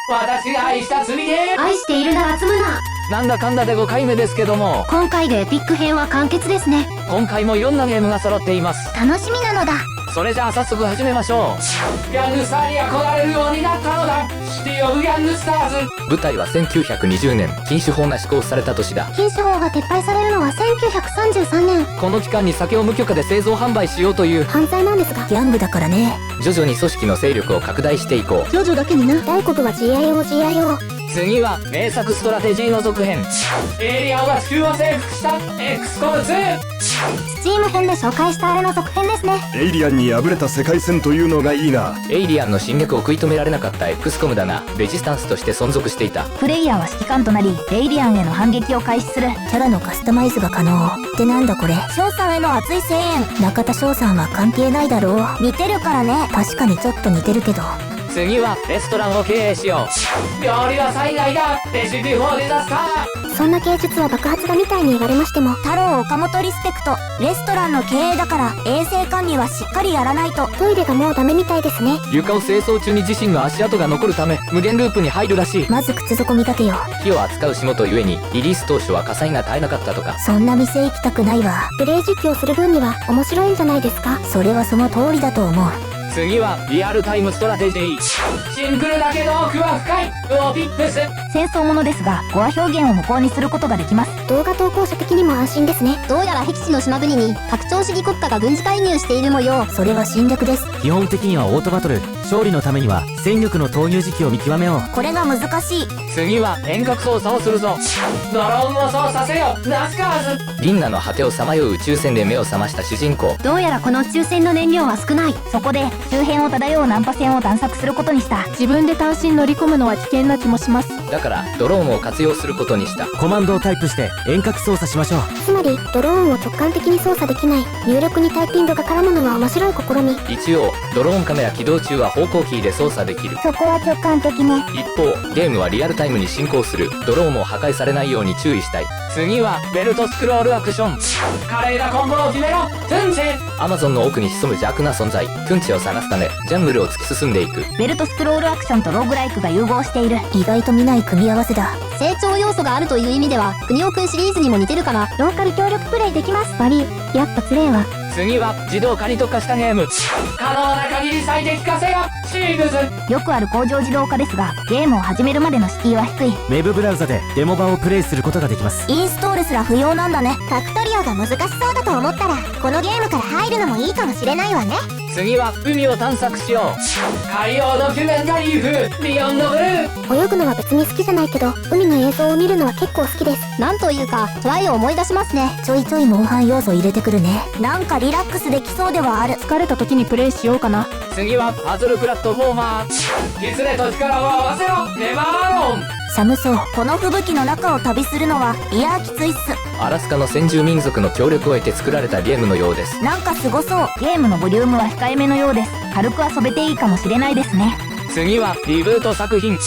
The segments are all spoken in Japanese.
私が愛した積みゲー。愛しているなら積むな。なんだかんだで5回目ですけども、今回でエピック編は完結ですね。今回もいろんなゲームが揃っています。楽しみなのだ。それじゃあ早速始めましょう。ギャングスターに憧れるようになったのだ。シティオブギャングスターズ。舞台は1920年、禁酒法が施行された年だ。禁酒法が撤廃されるのは1933年。この期間に酒を無許可で製造販売しようという犯罪なんですが、ギャングだからね。徐々に組織の勢力を拡大していこう。ジョジョだけにな。大国は GIO。次は名作ストラテジーの続編。エイリアンが地球を征服した X コム2。スチーム編で紹介したあれの続編ですね。エイリアンに敗れた世界線というのがいいな。エイリアンの侵略を食い止められなかった X コムだが、レジスタンスとして存続していた。プレイヤーは指揮官となり、エイリアンへの反撃を開始する。キャラのカスタマイズが可能。ってなんだこれ。翔さんへの熱い声援。中田翔さんは関係ないだろう。似てるからね。確かにちょっと似てるけど。次はレストランを経営しよう。料理は災害だ。レシピフォーディザスター。そんな芸術は爆発だみたいに言われましても、太郎岡本リスペクト。レストランの経営だから衛生管理はしっかりやらないと。トイレがもうダメみたいですね。床を清掃中に自身の足跡が残るため無限ループに入るらしい。まず靴底見立てよ。火を扱う仕事ゆえにリリース当初は火災が絶えなかったとか。そんな店行きたくないわ。プレイ実況する分には面白いんじゃないですか。それはその通りだと思う。次はリアルタイムストラテジー。シンプルだけど奥は深い。ウオピップス。戦争ものですが、語話表現を無効にすることができます。動画投稿者的にも安心ですね。どうやら僻地の島国に拡張主義国家が軍事介入している模様。それは侵略です。基本的にはオートバトル。勝利のためには戦力の投入時期を見極めよう。これが難しい。次は遠隔操作をするぞ。ドローンを操作せよナスカーズ。銀河の果てをさまよう宇宙船で目を覚ました主人公。どうやらこの宇宙船の燃料は少ない。そこで周辺を漂う難破船を探索することにした。自分で単身乗り込むのは危険な気もします。だからドローンを活用することにした。コマンドをタイプして遠隔操作しましょう。つまりドローンを直感的に操作できない。入力にタイピングが絡むのが面白い試み。一応ドローンカメラ起動中は方向キーで操作できる。そこは直感的ね。一方ゲームはリアルタイムに進行する。ドローンも破壊されないように注意したい。次はベルトスクロールアクション。華麗なコンボを決めろトゥンチェ。アマゾンの奥に潜む邪悪な存在トゥンチェを探すためジャングルを突き進んでいく。ベルトスクロールアクションとローグライクが融合している。意外と見ない組み合わせだ。成長要素があるという意味ではクニオくんシリーズにも似てるかな。ローカル協力プレイできます。悪い。やっぱつれえわ。次は自動化に特化したゲーム。可能な限り最適化せよシーグズ。よくある工場自動化ですが、ゲームを始めるまでの敷居は低い。ウェブブラウザでデモ版をプレイすることができます。インストールすら不要なんだね。ファクトリオが難しそうだと思ったら、このゲームから入るのもいいかもしれないわね。次は海を探索しよう。海洋ドキュメンタリー風ビヨンドブルー。泳ぐのは別に好きじゃないけど、海の映像を見るのは結構好きです。なんというかトライを思い出しますね。ちょいちょいモンハン要素入れてくるね。なんかリラックスできそうではある。疲れた時にプレイしようかな。次はパズルプラットフォーマー。キツネと力を合わせろネバーアロン。寒そう。この吹雪の中を旅するのはいやきついっす。アラスカの先住民族の協力を得て作られたゲームのようです。なんかすごそう。ゲームのボリュームは控えめのようです。軽く遊べていいかもしれないですね。次はリブート作品。フ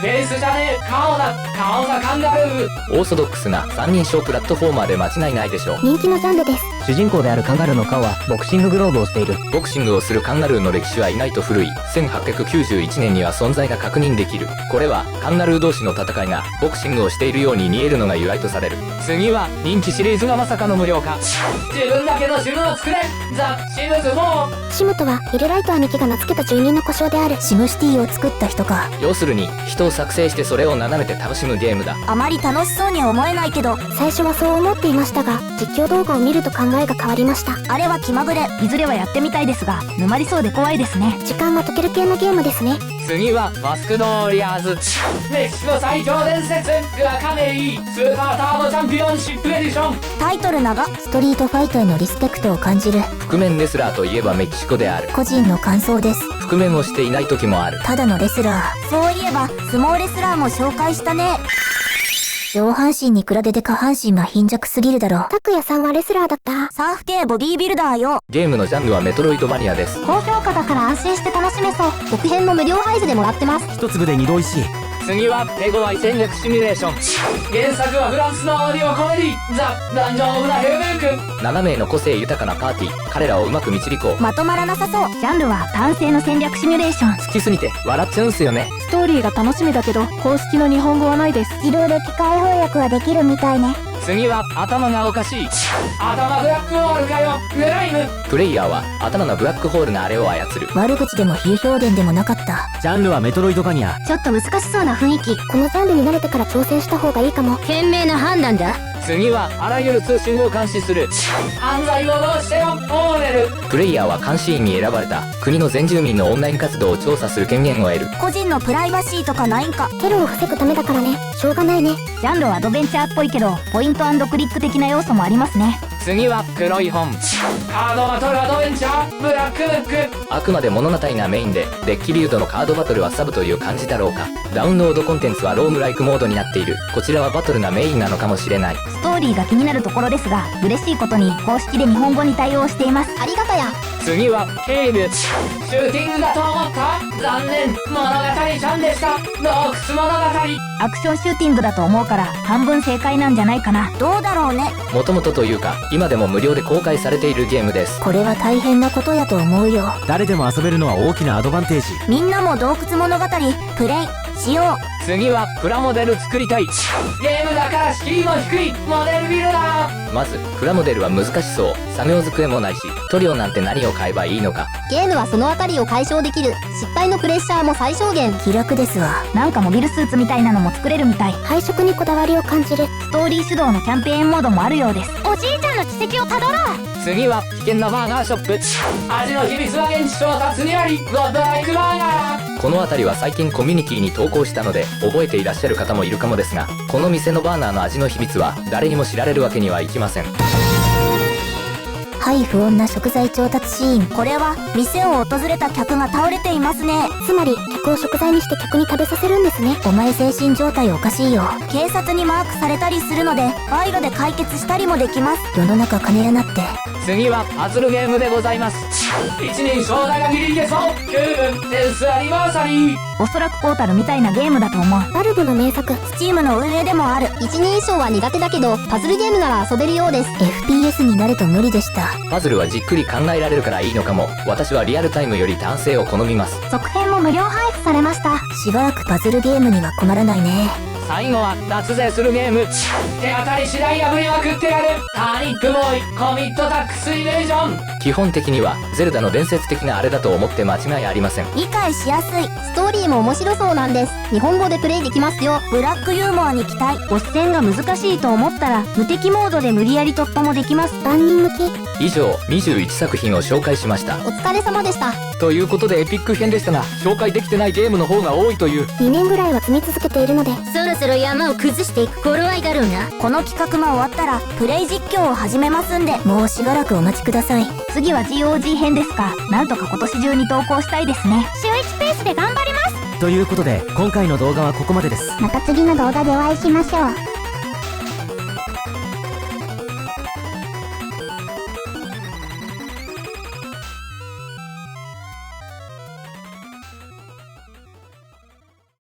ェイスじゃねえ顔だ顔がカンガルー。オーソドックスな三人称プラットフォーマーで間違いないでしょう。人気のジャンルです。主人公であるカンガルーの顔はボクシンググローブをしている。ボクシングをするカンガルーの歴史は意外と古い。1891年には存在が確認できる。これはカンガルー同士の戦いがボクシングをしているように見えるのが由来とされる。次は人気シリーズがまさかの無料化。自分だけのシムを作れザ・シムズ4。シムとはイルライト兄貴が名付けた住人の呼称である。シムシティを作った人か。要するに人を作成してそれを眺めて楽しむゲームだ。あまり楽しそうには思えないけど、最初はそう思っていましたが、実況動画を見ると考えが変わりました。あれは気まぐれ。いずれはやってみたいですが、沼りそうで怖いですね。時間が解ける系のゲームですね。次はマスクドウォリアーズ。メキシコ最強伝説グアカメイスーパーターボチャンピオンシップエディション。タイトル長。ストリートファイトへのリスペクトを感じる。覆面レスラーといえばメキシコである。個人の感想です。覆面をしていない時もある。ただのレスラー。そういえば相撲レスラーも紹介したね。上半身に比べて下半身が貧弱すぎるだろ。拓也さんはレスラーだった。サーフ系ボディービルダーよ。ゲームのジャンルはメトロイドマニアです。高評価だから安心して楽しめそう。続編の無料配布でもらってます。一粒で二度おいしい。次は手強い戦略シミュレーション。原作はフランスのオーディオコメディザ・ダンジョン・オブ・ザ・ヘブンク。7名の個性豊かなパーティー。彼らをうまく導こう。まとまらなさそう。ジャンルは単性の戦略シミュレーション。好きすぎて笑っちゃうんすよね。ストーリーが楽しみだけど公式の日本語はないです。いろいろ機械翻訳はできるみたいね。次は頭がおかしい。頭ブラックホールかよグライム。プレイヤーは頭のブラックホールがあれを操る。悪口でも比喩表現でもなかった。ジャンルはメトロイドガニア。ちょっと難しそうな雰囲気。このジャンルに慣れてから挑戦した方がいいかも。賢明な判断だ。次はあらゆる通信を監視する。犯罪をどうしてもオーネル。プレイヤーは監視員に選ばれた国の全住民のオンライン活動を調査する権限を得る。個人のプライバシーとかないんか。テロを防ぐためだからね。しょうがないね。ジャンルはアドベンチャーっぽいけどポイント&クリック的な要素もありますね。次は黒い本。カードバトルアドベンチャーブラックブック。あくまで物語がメインでデッキビルドのカードバトルはサブという感じだろうか。ダウンロードコンテンツはローグライクモードになっている。こちらはバトルがメインなのかもしれない。ストーリーが気になるところですが嬉しいことに公式で日本語に対応しています。ありがたや。次は警部。シューティングだと思った。残念、物語ちゃんでした。洞窟物語。アクションシューティングだと思うから半分正解なんじゃないかな。どうだろうね。もともとというか今でも無料で公開されているゲームです。これは大変なことやと思うよ。誰でも遊べるのは大きなアドバンテージ。みんなも洞窟物語プレイしよう。次はプラモデル作りたい。ゲームだから敷居も低いモデルビルダー。まずプラモデルは難しそう。作業机もないし塗料なんて何を買えばいいのか。ゲームはそのあたりを解消できる。失敗のプレッシャーも最小限。気楽ですわ。なんかモビルスーツみたいなのも作れるみたい。配色にこだわりを感じる。ストーリー主導のキャンペーンモードもあるようです。おじいちゃんの軌跡をたどろう。次は危険なバーガーショップ。味の秘密は現地調達にあり。ゴッドライクバーガー。この辺りは最近コミュニティに投稿したので覚えていらっしゃる方もいるかもですが、この店のバーナーの味の秘密は誰にも知られるわけにはいきません。はい、不穏な食材調達シーン。これは店を訪れた客が倒れていますね。つまり客を食材にして客に食べさせるんですね。お前精神状態おかしいよ。警察にマークされたりするので賄賂で解決したりもできます。世の中金やなって。次はパズルゲームでございます。一人称だがギリいけそう。9分デンスアニバーサリー。おそらくポータルみたいなゲームだと思う。バルブの名作、スチームの運営でもある。一人称は苦手だけどパズルゲームなら遊べるようです。 FPS になると無理でした。パズルはじっくり考えられるからいいのかも。私はリアルタイムより単性を好みます。続編も無料配布されました。しばらくパズルゲームには困らないね。最後は脱税するゲーム。手当たり次第破りまくってやる。パニックボーイコミットタックスイベージョン。基本的にはゼルダの伝説的なあれだと思って間違いありません。理解しやすい。ストーリーも面白そうなんです。日本語でプレイできますよ。ブラックユーモアに期待。ボス戦が難しいと思ったら無敵モードで無理やり突破もできます。万人向け。以上21作品を紹介しました。お疲れ様でした。ということでエピック編でしたが、紹介できてないゲームの方が多いという。2年ぐらいは積み続けているので、そろそろ山を崩していく頃合いだろうな。この企画が終わったらプレイ実況を始めますんで、もうしばらくお待ちください。次は GOG 編ですか。なんとか今年中に投稿したいですね。週1ペースで頑張ります。ということで今回の動画はここまでです。また次の動画でお会いしましょう。